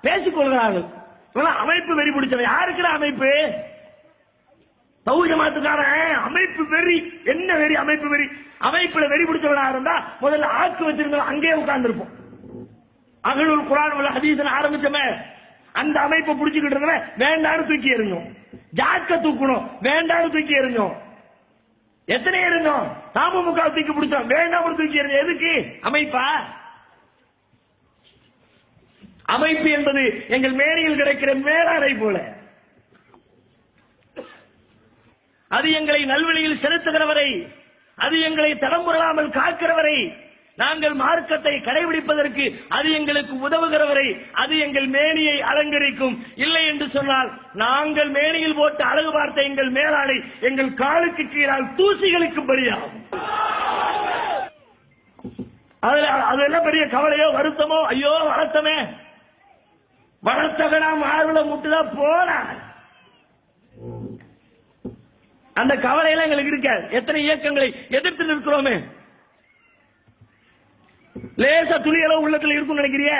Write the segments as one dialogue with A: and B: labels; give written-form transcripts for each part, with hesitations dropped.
A: பேசிக் கொள்கிறார்கள். அமைப்பு வெறி பிடிச்சவன் யாருக்கிற அமைப்பு? தௌஹீத் ஜமாத்துக்காரன் அமைப்பு வெறி. என்ன வெறி? அமைப்பு வெறி. அமைப்புல வெறி பிடிச்சவனா இருந்தா முதல்ல ஆக்கு வச்சிருந்தோம், அங்கேயே உட்கார்ந்து இருப்போம். அகலுல் குர்ஆன் வல் ஹதீஸ் ஆரம்பிச்சமே, அந்த அமைப்பை பிடிச்சுக்கிட்டு இருந்தவன் வேண்டான்னு தூக்கி எறிஞ்சோம். ஜாக்க தூக்கணும், வேண்டான்னு தூக்கி எறிஞ்சோம். எத்தனை எறிஞ்சோம்? தமுமுக தூக்கி பிடிச்சோம், வேண்டாம் தூக்கி எறிஞ்சோம். எதுக்கு? அமைப்பா? அமைப்பு என்பது எங்கள் மேடையில் கிடைக்கிற மேலாடை போல. அது எங்களை நல்வழியில் செலுத்துகிறவரை, அது எங்களை தடம்புரளாமல் காக்கிறவரை, நாங்கள் மார்க்கத்தை கடைபிடிப்பதற்கு அது எங்களுக்கு உதவுகிறவரை, அது எங்கள் மேனியை அலங்கரிக்கும். இல்லை என்று சொன்னால் நாங்கள் மேனியில் போட்டு அழகு பார்த்த எங்கள் மேலாடை எங்கள் காலுக்கு கீழால் தூசிகளுக்கு பலியாகும். அது என்ன பெரிய கவலையோ வருத்தமோ? ஐயோ வளர்த்தமே, வளர்த்தகனா மார்புல முட்டுதான் போன அந்த கவலையெல்லாம் எங்களுக்கு இருக்காது. எத்தனை இயக்கங்களை எதிர்த்து நிற்கிறோமே. லேசா துளியளவு உள்ளத்துல இருக்கும் நினைக்கிறிய?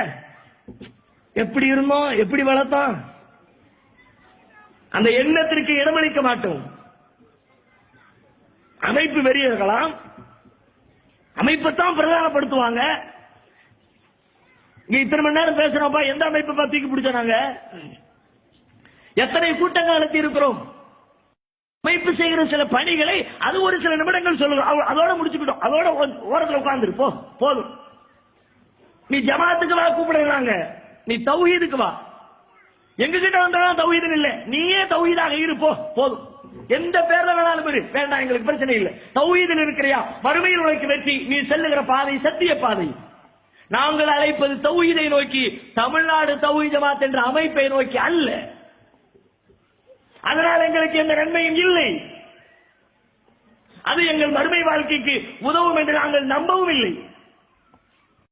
A: எப்படி இருந்தோம், எப்படி வளர்த்தோம், அந்த எண்ணத்திற்கு இடமளிக்க மாட்டோம். அமைப்பு வெறிய இருக்கலாம், அமைப்பைத்தான் பிரதானப்படுத்துவாங்க. இங்க இத்தனை மணி நேரம் பேசுறோம்ப்பா, எந்த அமைப்பை தூக்கி பிடிச்சாங்க? எத்தனை கூட்டங்கள் நடத்தி இருக்கிறோம். அமைப்பு செய்கிற சில பணிகளை அது ஒரு சில நிமிடங்கள் சொல்லுங்க, அதோட முடிச்சுக்கிட்டோம், அதோட ஓரத்தில் உட்கார்ந்து போதும். நீ ஜமாத்துக்கு வா கூப்பிடுறாங்க, நீ தௌஹீதுக்கு வா. எங்க கிட்ட வந்தாலும் தௌஹீது இல்ல, நீயே தௌஹீதாக இரு, போதும். எந்த பேர்ல வேணாலும் இரு, வேண்டாம், எங்களுக்கு பிரச்சனை இல்லை. தௌஹீதில் இருக்கிறியா, மறுமையில் உனக்கு வெற்றி. நீ செல்லுகிற பாதை சத்திய பாதை. நாங்கள் அழைப்பது தௌஹீதை நோக்கி, தமிழ்நாடு தௌஹீத் ஜமாத் என்ற அமைப்பை நோக்கி அல்ல. அதனால் எங்களுக்கு எந்த நன்மையும் இல்லை. அது எங்கள் மறுமை வாழ்க்கைக்கு உதவும் என்று நாங்கள் நம்பவும் இல்லை.